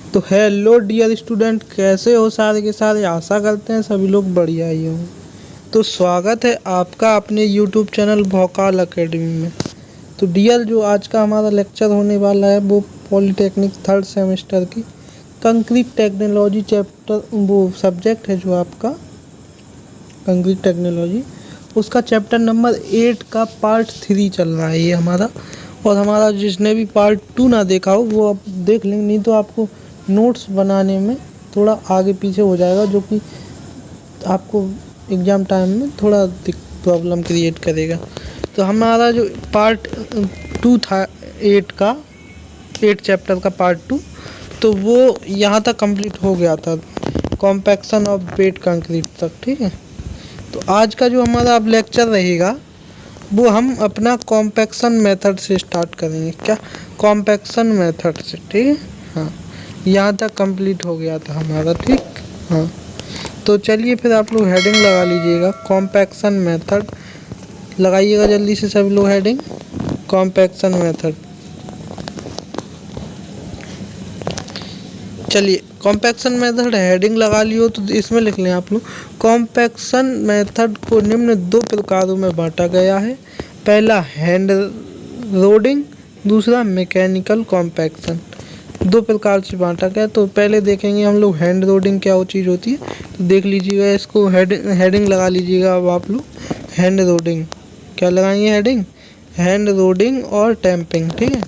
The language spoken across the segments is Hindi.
तो हेलो डियर स्टूडेंट, कैसे हो सारे के सारे। आशा करते हैं सभी लोग बढ़िया ही हों। तो स्वागत है आपका अपने यूट्यूब चैनल भौकाल एकेडमी में। तो डियर, जो आज का हमारा लेक्चर होने वाला है वो पॉलिटेक्निक थर्ड सेमेस्टर की कंक्रीट टेक्नोलॉजी चैप्टर, वो सब्जेक्ट है जो आपका कंक्रीट टेक्नोलॉजी, उसका चैप्टर नंबर 8 का पार्ट 3 चल रहा है ये हमारा। और हमारा जिसने भी पार्ट 2 ना देखा हो वो आप देख लेंगे, नहीं तो आपको नोट्स बनाने में थोड़ा आगे पीछे हो जाएगा, जो कि आपको एग्ज़ाम टाइम में थोड़ा प्रॉब्लम क्रिएट करेगा। तो हमारा जो पार्ट 2 था 8 चैप्टर का पार्ट 2, तो वो यहाँ तक कंप्लीट हो गया था, कॉम्पैक्शन ऑफ वेट कंक्रीट तक। ठीक है, तो आज का जो हमारा अब लेक्चर रहेगा वो हम अपना कॉम्पैक्शन मेथड से स्टार्ट करेंगे। क्या? कॉम्पैक्शन मेथड से। ठीक है, हाँ, यहाँ तक कंप्लीट हो गया था हमारा। ठीक, हाँ, तो चलिए फिर आप लोग हेडिंग लगा लीजिएगा, कॉम्पैक्शन मेथड लगाइएगा जल्दी से सभी लोग हेडिंग, कॉम्पैक्शन मेथड। चलिए, कॉम्पैक्शन मेथड हेडिंग लगा लियो तो इसमें लिख लें आप लोग, कॉम्पैक्शन मेथड को निम्न 2 प्रकारों में बांटा गया है। पहला हैंड लोडिंग, दूसरा मैकेनिकल कॉम्पैक्शन। 2 प्रकार से बांटा गया। तो पहले देखेंगे हम लोग हैंड लोडिंग क्या वो चीज़ होती है। तो देख लीजिएगा, इसको हेडिंग लगा लीजिएगा। अब आप लोग हैंड लोडिंग क्या लगाएंगे? हेडिंग हैंड लोडिंग और टैंपिंग। ठीक है,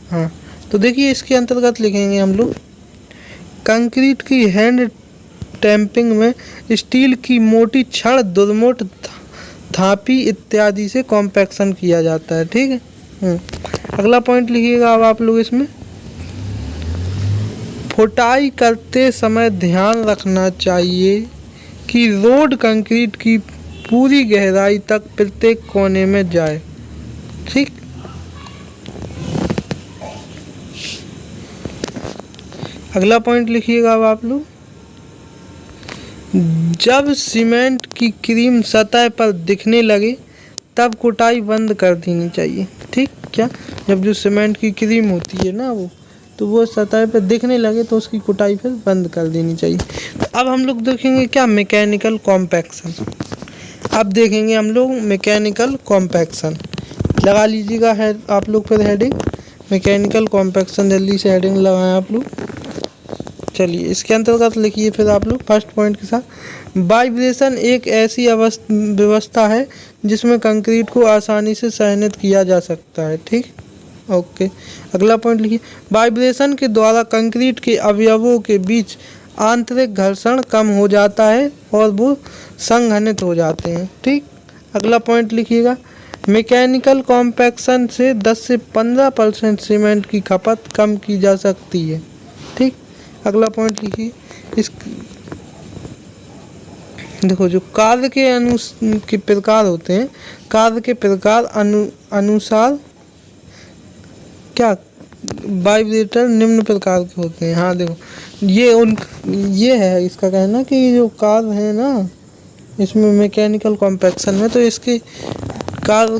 हाँ, तो देखिए इसके अंतर्गत लिखेंगे हम लोग, कंक्रीट की हैंड टैंपिंग में स्टील की मोटी छड़, दुर्मोट थापी इत्यादि से कॉम्पैक्शन किया जाता है। ठीक है, अगला पॉइंट लिखिएगा अब आप लोग इसमें, फुटाई करते समय ध्यान रखना चाहिए कि रोड कंक्रीट की पूरी गहराई तक प्रत्येक कोने में जाए। ठीक, अगला पॉइंट लिखिएगा अब आप लोग, जब सीमेंट की क्रीम सतह पर दिखने लगे तब कुटाई बंद कर देनी चाहिए। ठीक, क्या? जब जो सीमेंट की क्रीम होती है ना तो वो सतह पर दिखने लगे तो उसकी कुटाई फिर बंद कर देनी चाहिए। तो अब हम लोग देखेंगे क्या? Mechanical compaction. अब देखेंगे हम लोग मैकेनिकल कॉम्पैक्शन। लगा लीजिएगा है आप लोग फिर हेडिंग मैकेनिकल कॉम्पैक्शन, जल्दी से हेडिंग लगाएं आप लोग। चलिए, इसके अंतर्गत लिखिए फिर आप लोग फर्स्ट पॉइंट के साथ, वाइब्रेशन एक ऐसी व्यवस्था है जिसमें कंक्रीट को आसानी से सहनित किया जा सकता है। ठीक, ओके, अगला पॉइंट लिखिए, वाइब्रेशन के द्वारा कंक्रीट के अवयवों के बीच आंतरिक घर्षण कम हो जाता है और वो संघनित हो जाते हैं। ठीक, अगला पॉइंट लिखिएगा, मैकेनिकल कॉम्पैक्शन से 10 से 15% सीमेंट की खपत कम की जा सकती है। ठीक, अगला पॉइंट लिखिए, इस देखो जो कार्य के प्रकार होते हैं, कार्य के प्रकार अनुसार क्या वाइब्रेटर निम्न प्रकार के होते हैं। हाँ देखो, ये है इसका कहना कि जो कार्य है ना इसमें मैकेनिकल कॉम्पैक्शन में, तो इसके कार्य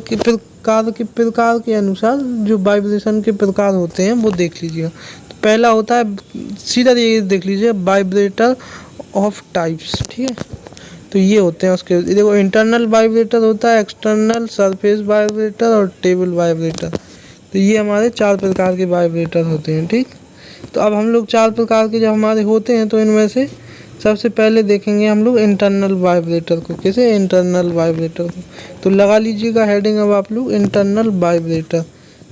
के प्रकार के अनुसार जो वाइब्रेशन के प्रकार होते हैं वो देख लीजिएगा। तो पहला होता है, सीधा ये देख लीजिए, वाइब्रेटर ऑफ टाइप्स। ठीक है, तो ये होते हैं उसके, देखो इंटरनल वाइब्रेटर होता है, एक्सटर्नल, सरफेस वाइब्रेटर और टेबल वाइब्रेटर। तो ये हमारे 4 प्रकार के वाइब्रेटर होते हैं। ठीक, तो अब हम लोग 4 प्रकार के जब हमारे होते हैं तो इनमें से सबसे पहले देखेंगे हम लोग इंटरनल वाइब्रेटर को। कैसे? इंटरनल वाइब्रेटर को। तो लगा लीजिएगा हेडिंग अब आप लोग, इंटरनल वाइब्रेटर।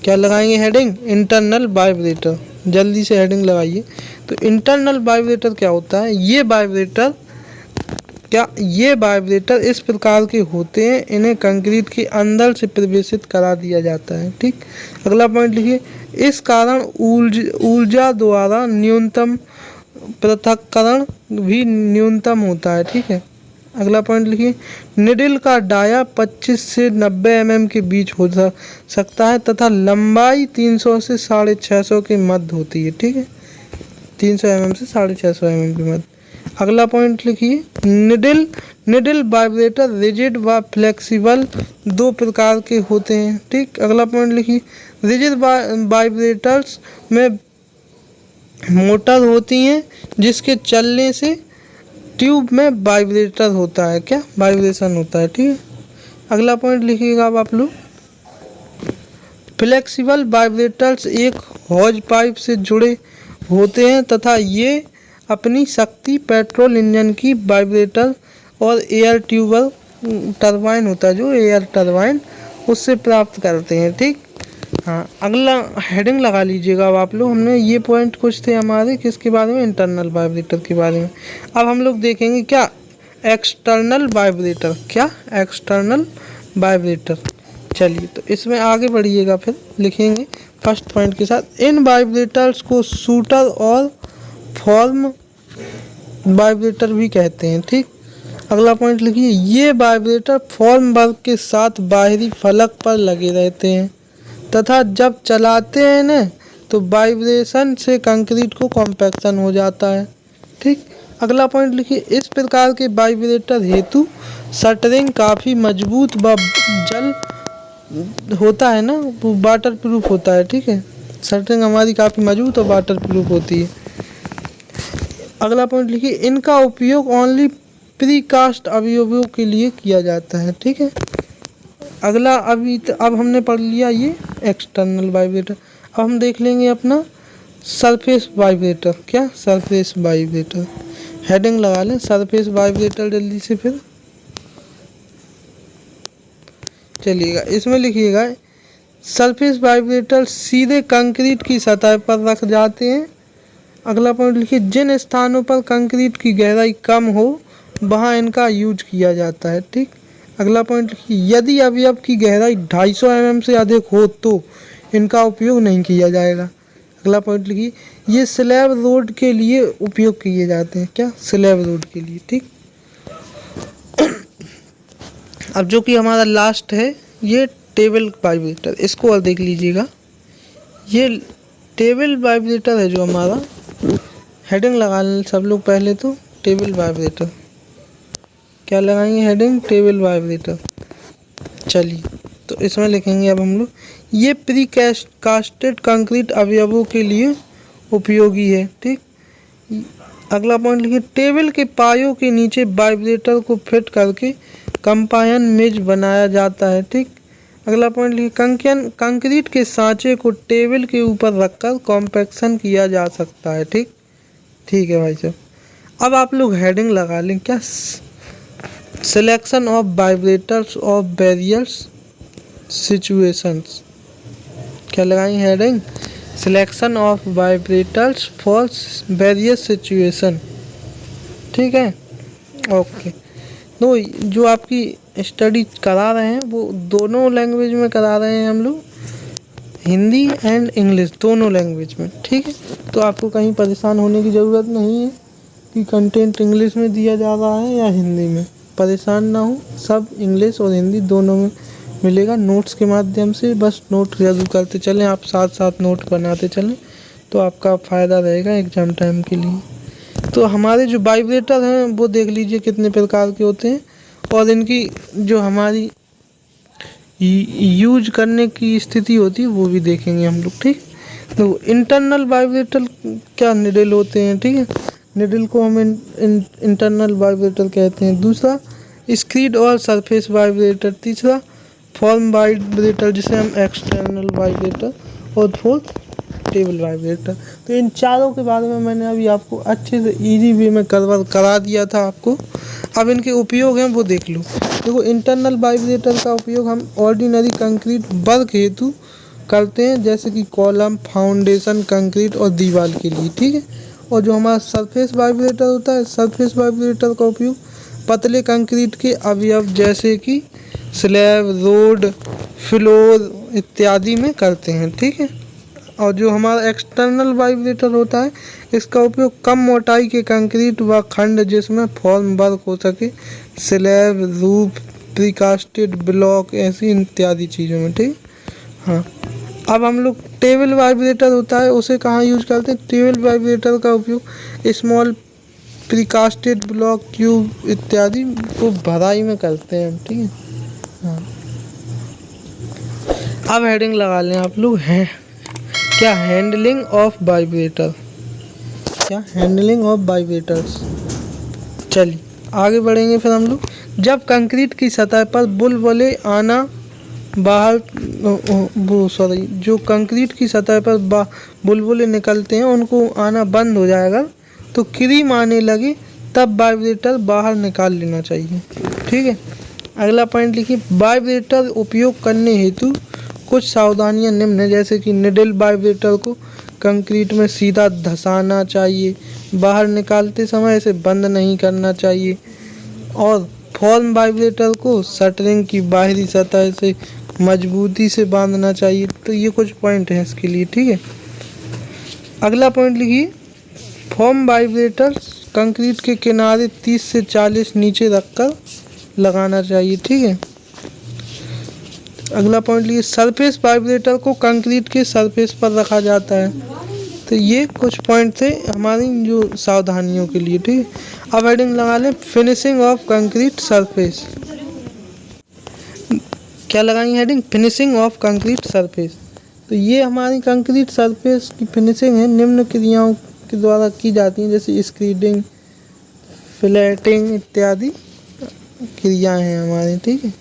क्या लगाएंगे हेडिंग? Internal vibrator. जल्दी से हेडिंग लगाइए। तो इंटरनल वाइब्रेटर क्या होता है? ये वाइब्रेटर इस प्रकार के होते हैं, इन्हें कंक्रीट के अंदर से प्रवेशित करा दिया जाता है। ठीक, अगला पॉइंट लिखिए, इस कारण ऊर्जा द्वारा न्यूनतम पृथक्करण भी न्यूनतम होता है। ठीक है, अगला पॉइंट लिखिए, निडल का डाया 25 से 90 mm के बीच हो सकता है तथा लंबाई 300 से 650 के मध्य होती है। ठीक है, 300 mm से 650 mm के मध्य। अगला पॉइंट लिखिए, निडल वाइब्रेटर रिजिड व फ्लेक्सिबल 2 प्रकार के होते हैं। ठीक, अगला पॉइंट लिखिए, रिजिड वाइब्रेटर्स में मोटर होती हैं जिसके चलने से ट्यूब में वाइब्रेटर होता है, क्या वाइब्रेशन होता है, ठीक है। अगला पॉइंट लिखिएगा अब आप लोग। फ्लेक्सिबल वाइब्रेटर्स एक हॉज पाइप से जुड़े होते हैं तथा ये अपनी शक्ति पेट्रोल इंजन की वाइब्रेटर और एयर ट्यूबल टरबाइन होता है जो एयर टरबाइन, उससे प्राप्त करते हैं, ठीक। हाँ, अगला हेडिंग लगा लीजिएगा अब आप लोग। हमने ये पॉइंट कुछ थे हमारे किसके बारे में, इंटरनल वाइब्रेटर के बारे में। अब हम लोग देखेंगे क्या एक्सटर्नल वाइब्रेटर, क्या एक्सटर्नल वाइब्रेटर। चलिए तो इसमें आगे बढ़िएगा, फिर लिखेंगे फर्स्ट पॉइंट के साथ। इन वाइब्रेटर्स को शूटर और फॉर्म वाइब्रेटर भी कहते हैं, ठीक। अगला पॉइंट लिखिए, ये वाइब्रेटर फॉर्म वर्क के साथ बाहरी फलक पर लगे रहते हैं तथा जब चलाते हैं ना तो वाइब्रेशन से कंक्रीट को कॉम्पैक्शन हो जाता है, ठीक। अगला पॉइंट लिखिए, इस प्रकार के वाइब्रेटर हेतु शटरिंग काफ़ी मजबूत व जल होता है ना, वो वाटर प्रूफ होता है, ठीक है। शटरिंग हमारी काफ़ी मजबूत और वाटर प्रूफ होती है। अगला पॉइंट लिखिए, इनका उपयोग ओनली प्रीकास्ट अवयवों के लिए किया जाता है, ठीक है। अगला अब हमने पढ़ लिया ये एक्सटर्नल वाइब्रेटर। अब हम देख लेंगे अपना सरफेस वाइब्रेटर, क्या सरफेस वाइब्रेटर। हेडिंग लगा लें सरफेस वाइब्रेटर जल्दी से। फिर चलिएगा इसमें लिखिएगा, सरफेस वाइब्रेटर सीधे कंक्रीट की सतह पर रख जाते हैं। अगला पॉइंट लिखिए, जिन स्थानों पर कंक्रीट की गहराई कम हो वहाँ इनका यूज किया जाता है, ठीक। अगला पॉइंट लिखिए, यदि अवयव की गहराई 250 mm से अधिक हो तो इनका उपयोग नहीं किया जाएगा। अगला पॉइंट लिखिए, ये स्लैब रोड के लिए उपयोग किए जाते हैं, क्या स्लैब रोड के लिए, ठीक। अब जो कि हमारा लास्ट है ये टेबल वाइब्रेटर, इसको और देख लीजिएगा। ये टेबल वाइब्रेटर है जो हमारा, हेडिंग लगा लें सब लोग पहले तो, टेबल वाइब्रेटर। क्या लगाएंगे हेडिंग, टेबल वाइब्रेटर। चलिए तो इसमें लिखेंगे अब हम लोग, ये प्री कास्टेड कंक्रीट अवयवों के लिए उपयोगी है, ठीक। अगला पॉइंट लिखिए, टेबल के पायों के नीचे वाइब्रेटर को फिट करके कंपाइन मेज बनाया जाता है, ठीक। अगला पॉइंट लिखिए, कंक्रीट के सांचे को टेबल के ऊपर रखकर कॉम्पैक्शन किया जा सकता है, ठीक। ठीक है भाई साहब। अब आप लोग हेडिंग लगा लें, क्या selection of vibrators of various situations. क्या लगाएंगे heading, selection of vibrators for various situation, ठीक है। ओके, तो जो आपकी स्टडी करा रहे हैं वो दोनों लैंग्वेज में करा रहे हैं हम लोग, हिंदी एंड इंग्लिश दोनों लैंग्वेज में, ठीक है। तो आपको कहीं परेशान होने की ज़रूरत नहीं है कि कंटेंट इंग्लिश में दिया जा रहा है या हिंदी में, परेशान ना हो, सब इंग्लिश और हिंदी दोनों में मिलेगा। नोट्स के माध्यम से बस नोट ज़रूर करते चलें, आप साथ साथ नोट बनाते चलें तो आपका फ़ायदा रहेगा एग्ज़ाम टाइम के लिए। तो हमारे जो वाइब्रेटर हैं वो देख लीजिए कितने प्रकार के होते हैं और इनकी जो हमारी यूज करने की स्थिति होती है वो भी देखेंगे हम लोग, ठीक। तो इंटरनल वाइब्रेटर क्या निडल होते हैं, ठीक है, निडल को हम इंटरनल वाइब्रेटर कहते हैं। दूसरा स्क्रीड और सरफेस वाइब्रेटर। तीसरा फॉर्म वाइब्रेटर जिसे हम एक्सटर्नल वाइब्रेटर, और फोर्थ टेबल वाइब्रेटर। तो इन चारों के बारे में मैंने अभी आपको अच्छे से इजी वे में कवर करा दिया था आपको। अब इनके उपयोग हैं वो देख लो। देखो, इंटरनल वाइब्रेटर का उपयोग हम ऑर्डिनरी कंक्रीट वर्क हेतु करते हैं, जैसे कि कॉलम, फाउंडेशन, कंक्रीट और दीवार के लिए, ठीक है। और जो हमारा सरफेस वाइब्रेटर होता है, सरफेस वाइब्रेटर का उपयोग पतले कंक्रीट के अवयव जैसे कि स्लैब, रोड, फ्लोर इत्यादि में करते हैं, ठीक है। और जो हमारा एक्सटर्नल वाइब्रेटर होता है इसका उपयोग कम मोटाई के कंक्रीट व खंड जिसमें फॉर्म वर्क हो सके, स्लैब, रूफ, प्रीकास्टेड ब्लॉक ऐसी इत्यादि चीज़ों में, ठीक। हाँ, अब हम लोग टेबल वाइब्रेटर होता है उसे कहाँ यूज करते हैं। टेबल वाइब्रेटर का उपयोग स्मॉल प्रीकास्टेड ब्लॉक, क्यूब इत्यादि को भराई में करते हैं, ठीक है। हाँ, अब हेडिंग लगा लें आप लोग, हैं क्या हैंडलिंग ऑफ वाइब्रेटर। क्या, हैंडलिंग ऑफ वाइब्रेटर्स। चलिए आगे बढ़ेंगे फिर हम लोग। जब कंक्रीट की सतह पर बुलबुले आना बाहर जो कंक्रीट की सतह पर बुलबुले निकलते हैं उनको आना बंद हो जाएगा तो क्रीम आने लगे तब वाइब्रेटर बाहर निकाल लेना चाहिए। ठीक है, अगला पॉइंट लिखिए। वाइब्रेटर उपयोग करने हेतु कुछ सावधानियां निम्न है, जैसे कि निडल वाइब्रेटर को कंक्रीट में सीधा धंसाना चाहिए, बाहर निकालते समय इसे बंद नहीं करना चाहिए, और फॉर्म वाइब्रेटर को शटरिंग की बाहरी सतह से मजबूती से बांधना चाहिए। तो ये कुछ पॉइंट हैं इसके लिए। ठीक है, अगला पॉइंट लिखिए। फॉर्म वाइब्रेटर कंक्रीट के किनारे 30 से 40 नीचे रखकर लगाना चाहिए। ठीक है, अगला पॉइंट लिखिए। सरफेस वाइब्रेटर को कंक्रीट के सरफेस पर रखा जाता है। तो ये कुछ पॉइंट थे हमारी जो सावधानियों के लिए। ठीक है, अब हेडिंग लगा लें फिनिशिंग ऑफ कंक्रीट सरफेस। क्या लगाएंगे heading, finishing of concrete surface. तो ये हमारी कंक्रीट सरफेस की फिनिशिंग है, निम्न क्रियाओं के द्वारा की जाती हैं, जैसे स्क्रीडिंग, फ्लैटिंग इत्यादि क्रियाएं हैं हमारी। ठीक है,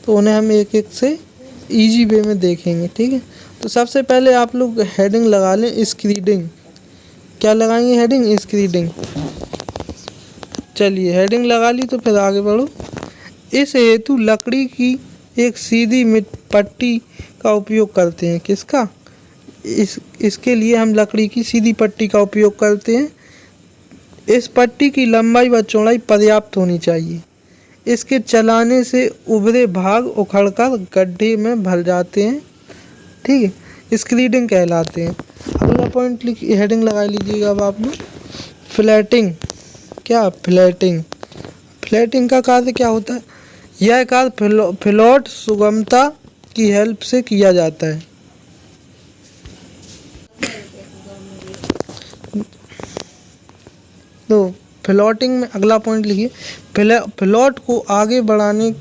तो उन्हें हम एक एक से इजी वे में देखेंगे। ठीक है, तो सबसे पहले आप लोग हेडिंग लगा लें स्क्रीडिंग। क्या लगाएंगे हेडिंग, स्क्रीडिंग। चलिए हेडिंग लगा ली तो फिर आगे बढ़ो। इस हेतु लकड़ी की एक सीधी पट्टी का उपयोग करते हैं। किसका, इसके लिए हम लकड़ी की सीधी पट्टी का उपयोग करते हैं। इस पट्टी की लंबाई व चौड़ाई पर्याप्त होनी चाहिए। इसके चलाने से उभरे भाग उखड़कर गड्ढे में भर जाते हैं। ठीक है, स्क्रीडिंग कहलाते हैं। अगला पॉइंट हेडिंग लगा लीजिएगा अब आप लोग, फ्लैटिंग। क्या, फ्लैटिंग। फ्लैटिंग का कार्य क्या होता है, यह कार्य फ्लोट सुगमता की हेल्प से किया जाता है। तो फ्लोटिंग में अगला पॉइंट लिखिए। फ्लोट को आगे बढ़ाने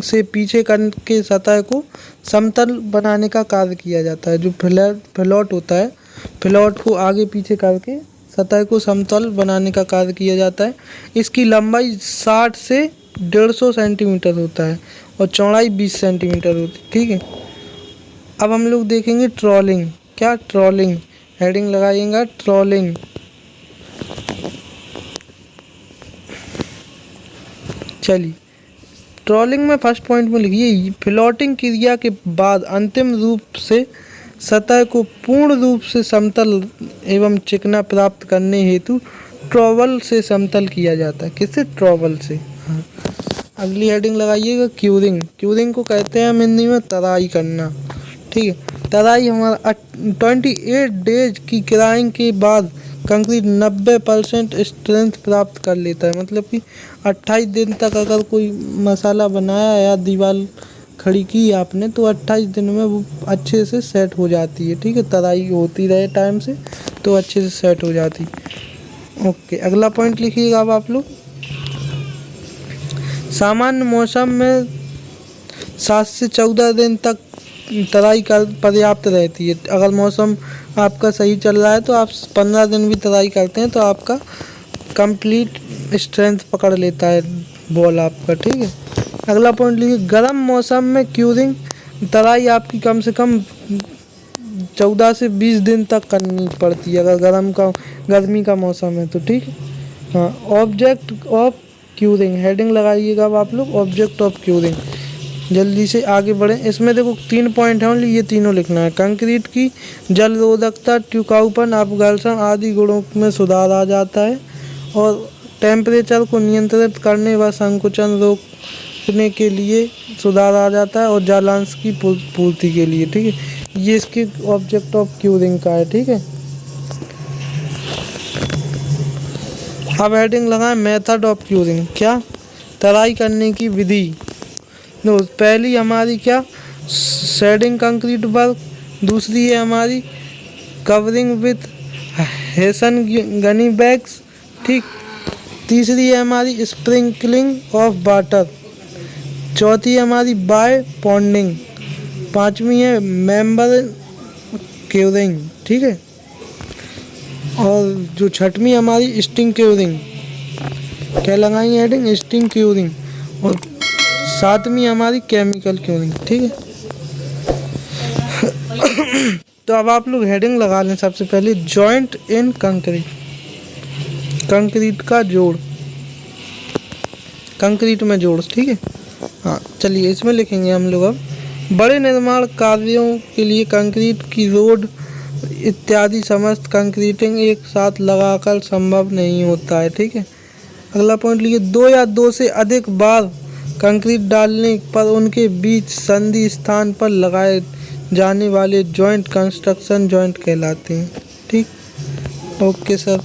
से पीछे करके सतह को समतल बनाने का कार्य किया जाता है। जो फ्लोट होता है, फ्लोट को आगे पीछे करके सतह को समतल बनाने का कार्य किया जाता है। इसकी लंबाई 60 से 150 सेंटीमीटर होता है और चौड़ाई 20 सेंटीमीटर होती है। ठीक है, अब हम लोग देखेंगे ट्रॉलिंग। क्या, ट्रॉलिंग। हेडिंग लगाइएगा ट्रॉलिंग। चलिए ट्रॉलिंग में फर्स्ट पॉइंट में लिखिए, फ्लोटिंग क्रिया के बाद अंतिम रूप से सतह को पूर्ण रूप से समतल एवं चिकना प्राप्त करने हेतु ट्रॉवल से समतल किया जाता है। किससे, ट्रॉवल से। हाँ, अगली हेडिंग लगाइएगा क्यूरिंग। क्यूरिंग को कहते हैं हम हिंदी में तराई करना। ठीक है, तराई हमारा 28 डेज की क्राइंग के बाद कंक्रीट 90% स्ट्रेंथ प्राप्त कर लेता है। मतलब कि 28 दिन तक अगर कोई मसाला बनाया या दीवार खड़ी की आपने तो 28 दिन में वो अच्छे से सेट हो जाती है। ठीक है, तराई होती रहे टाइम से तो अच्छे से सेट हो जाती है। ओके, अगला पॉइंट लिखिएगा अब आप लोग। सामान्य मौसम में 7 से 14 दिन तक तराई कर पर्याप्त रहती है। अगर मौसम आपका सही चल रहा है तो आप 15 दिन भी तराई करते हैं तो आपका कंप्लीट स्ट्रेंथ पकड़ लेता है बॉल आपका। ठीक है, अगला पॉइंट लिखिए, गर्म मौसम में क्यूरिंग तराई आपकी कम से कम 14 से 20 दिन तक करनी पड़ती है अगर गर्मी का मौसम है तो। ठीक है, हाँ, ऑब्जेक्ट ऑफ क्यूरिंग। हेडिंग लगाइएगा अब आप लोग, ऑब्जेक्ट ऑफ क्यूरिंग। जल्दी से आगे बढ़ें। इसमें देखो 3 पॉइंट हैं ओनली, ये तीनों लिखना है। कंक्रीट की जल रोधकता, टिकाऊपन, अपघर्षण आदि गुणों में सुधार आ जाता है और टेम्परेचर को नियंत्रित करने व संकुचन रोकने के लिए सुधार आ जाता है और जलांश की पूर्ति के लिए। ठीक है, ये इसके ऑब्जेक्ट ऑफ क्यूरिंग का है। ठीक है, अब हेडिंग लगाएं मेथड ऑफ क्यूरिंग। क्या, तराई करने की विधि। तो पहली हमारी क्या, शेडिंग कंक्रीट वर्क। दूसरी है हमारी कवरिंग विथ हेसन गनी बैग्स। ठीक, तीसरी है हमारी स्प्रिंकलिंग ऑफ वाटर। चौथी है हमारी बाय पॉन्डिंग। पांचवी है मेंबर क्यूरिंग। ठीक है, और जो छठवीं हमारी स्टिंग क्यूरिंग, क्या लगाएंगे हेडिंग, स्टिंग क्यूरिंग। और सातवीं हमारी केमिकल क्यूरिंग, ठीक है। तो अब आप लोग हेडिंग लगा लें। सबसे पहले जॉइंट इन कंक्रीट, कंक्रीट का जोड़, कंक्रीट में जोड़, ठीक है। हाँ चलिए इसमें लिखेंगे हम लोग अब बड़े निर्माण कार्यों के लिए कंक्रीट की रोड इत्यादि समस्त कंक्रीटिंग एक साथ लगाकर संभव नहीं होता है, ठीक है। अगला पॉइंट लिखिए, दो या दो से अधिक बार कंक्रीट डालने पर उनके बीच संधि स्थान पर लगाए जाने वाले जॉइंट कंस्ट्रक्शन जॉइंट कहलाते हैं, ठीक। Okay sir.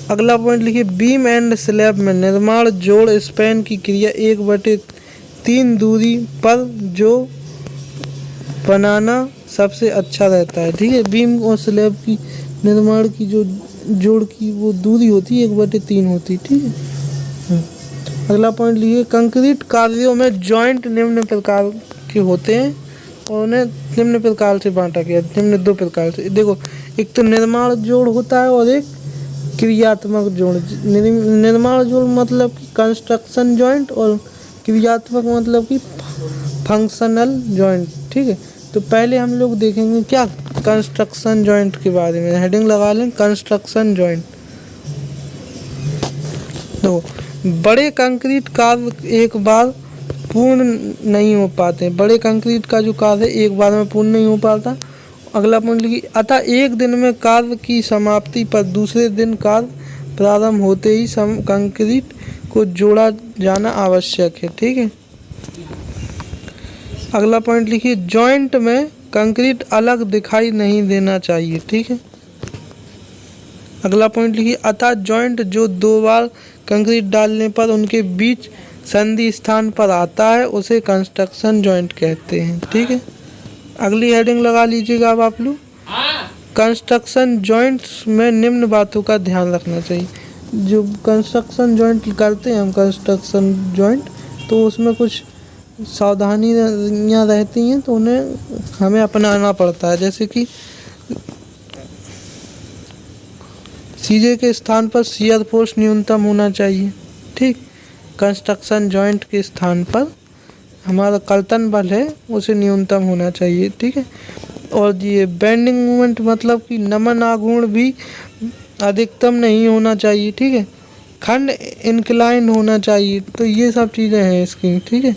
अगला पॉइंट लिखिए, बीम एंड स्लैब में निर्माण जोड़ स्पैन की क्रिया 1/3 दूरी पर जो बनाना सबसे अच्छा रहता है, ठीक है। बीम और स्लैब की निर्माण की जो जोड़ की वो दूरी होती है 1/3 होती है, ठीक है। अगला पॉइंट लिखिए, कंक्रीट कार्यों में जॉइंट निम्न प्रकार के होते हैं और उन्हें निम्न प्रकार से बांटा गया, निम्न 2 प्रकार से। देखो, एक तो निर्माण जोड़ होता है और एक क्रियात्मक जोड़। निर्माण जोड़ मतलब कि कंस्ट्रक्शन जॉइंट और क्रियात्मक मतलब कि फंक्शनल जॉइंट, ठीक है। तो पहले हम लोग देखेंगे क्या, कंस्ट्रक्शन जॉइंट के बारे में। हेडिंग लगा लें कंस्ट्रक्शन जॉइंट। तो बड़े कंक्रीट कार्य एक बार पूर्ण नहीं हो पाते, बड़े कंक्रीट का जो कार्य एक बार में पूर्ण नहीं हो पाता। अगला पॉइंट लिखिए, अतः एक दिन में कार्य की समाप्ति पर दूसरे दिन कार्य प्रारंभ होते ही कंक्रीट को जोड़ा जाना आवश्यक है, ठीक है। अगला पॉइंट लिखिए, जॉइंट में कंक्रीट अलग दिखाई नहीं देना चाहिए, ठीक है। अगला पॉइंट लिखिए, अतः जॉइंट जो 2 बार कंक्रीट डालने पर उनके बीच संधि स्थान पर आता है उसे कंस्ट्रक्शन जॉइंट कहते हैं, ठीक है। अगली हेडिंग लगा लीजिएगा अब आप लोग, कंस्ट्रक्शन जॉइंट्स में निम्न बातों का ध्यान रखना चाहिए। जो कंस्ट्रक्शन जॉइंट करते हैं हम, कंस्ट्रक्शन जॉइंट, तो उसमें कुछ सावधानियाँ रहती हैं तो उन्हें हमें अपनाना पड़ता है। जैसे कि सीजे के स्थान पर शियर फोर्स न्यूनतम होना चाहिए, ठीक। कंस्ट्रक्शन जॉइंट के स्थान पर हमारा कर्तन बल है उसे न्यूनतम होना चाहिए, ठीक है। और ये बेंडिंग मूवमेंट मतलब कि नमन आघूर्ण भी अधिकतम नहीं होना चाहिए, ठीक है। खंड इंक्लाइन होना चाहिए। तो ये सब चीज़ें हैं इसकी, ठीक है।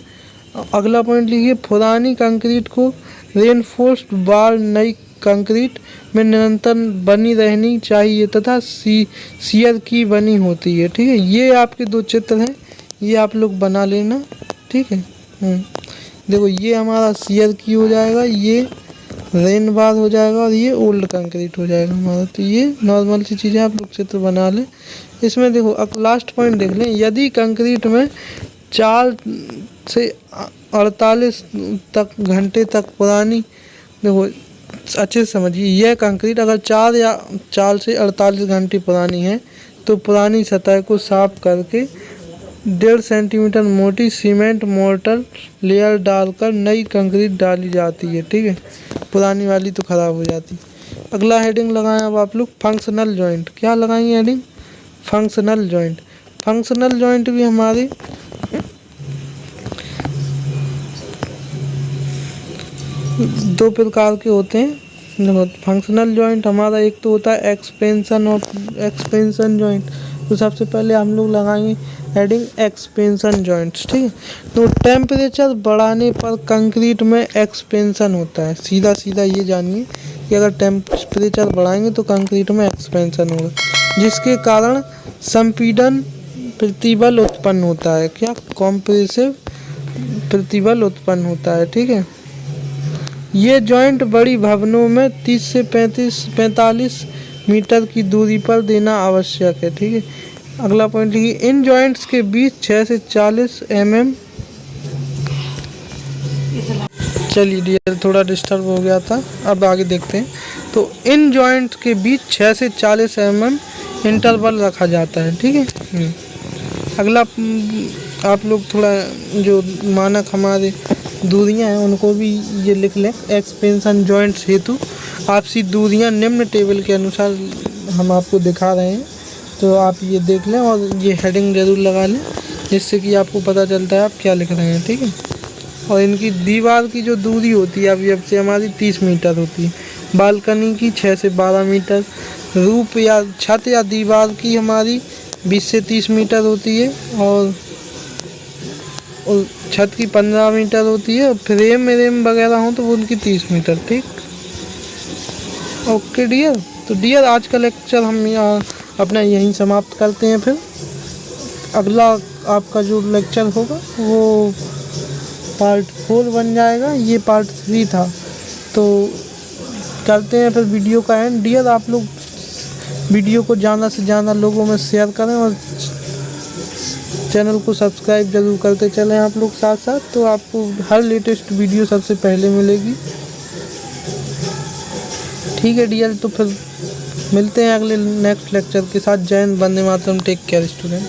अगला पॉइंट लिखिए, पुरानी कंक्रीट को रेनफोर्स्ड बार नई कंक्रीट में निरंतर बनी रहनी चाहिए तथा शियर की बनी होती है, ठीक है। ये आपके 2 चित्र हैं, ये आप लोग बना लेना, ठीक है। देखो, ये हमारा शियर की हो जाएगा, ये रेन बार हो जाएगा और ये ओल्ड कंक्रीट हो जाएगा हमारा। तो ये नॉर्मल सी चीज़ें आप लोग चित्र बना लें। इसमें देखो, अब लास्ट पॉइंट देख लें, यदि कंक्रीट में 4 से 48 घंटे तक पुरानी, देखो अच्छे से समझिए, यह कंक्रीट अगर 4 से 48 घंटे पुरानी है तो पुरानी सतह को साफ करके 1.5 सेंटीमीटर मोटी सीमेंट मोर्टर लेयर डालकर नई कंक्रीट डाली जाती है, ठीक है। पुरानी वाली तो ख़राब हो जाती। अगला हेडिंग लगाएं अब आप लोग, फंक्शनल जॉइंट। क्या लगाएंगे heading, functional joint. Functional joint भी हमारे दो प्रकार के होते हैं। देखो, फंक्शनल जॉइंट हमारा एक तो होता है एक्सपेंशन जॉइंट। तो सबसे पहले हम लोग लगाएंगे हेडिंग एक्सपेंशन जॉइंट्स, ठीक है। तो टेम्परेचर बढ़ाने पर कंक्रीट में एक्सपेंशन होता है। सीधा सीधा ये जानिए कि अगर टेम्परेचर बढ़ाएंगे तो कंक्रीट में एक्सपेंशन होगा, जिसके कारण संपीड़न प्रतिबल उत्पन्न होता है। क्या, कॉम्प्रेसिव प्रतिबल उत्पन्न होता है, ठीक है। ये जॉइंट बड़ी भवनों में 30 से 45 मीटर की दूरी पर देना आवश्यक है, ठीक है। अगला पॉइंट लिखिए, इन जॉइंट्स के बीच 6 से 40 mm, चलिए डियर थोड़ा डिस्टर्ब हो गया था, अब आगे देखते हैं। तो इन जॉइंट्स के बीच 6 से 40 mm इंटरवल रखा जाता है, ठीक है। अगला आप लोग थोड़ा जो मानक हमारे दूरियां हैं उनको भी ये लिख लें। एक्सपेंशन जॉइंट्स हेतु आपसी दूरियां निम्न टेबल के अनुसार हम आपको दिखा रहे हैं, तो आप ये देख लें और ये हेडिंग ज़रूर लगा लें, जिससे कि आपको पता चलता है आप क्या लिख रहे हैं, ठीक है। और इनकी दीवार की जो दूरी होती है अभी अब से हमारी 30 मीटर होती है, बालकनी की 6 से 12 मीटर, रूफ या छत या दीवार की हमारी 20 से 30 मीटर होती है, और छत की 15 मीटर होती है, और फ्रेम वगैरह हो तो वो उनकी 30 मीटर, ठीक। ओके डियर, तो डियर आज का लेक्चर हम यहाँ अपना यहीं समाप्त करते हैं। फिर अगला आपका जो लेक्चर होगा वो पार्ट 4 बन जाएगा, ये पार्ट 3 था। तो करते हैं फिर वीडियो का एंड। डियर आप लोग वीडियो को ज़्यादा से ज़्यादा लोगों में शेयर करें और चैनल को सब्सक्राइब जरूर करते चलें आप लोग साथ साथ, तो आपको हर लेटेस्ट वीडियो सबसे पहले मिलेगी, ठीक है डियर। तो फिर मिलते हैं अगले नेक्स्ट लेक्चर के साथ। जय Hind, Vande Mataram, take care student.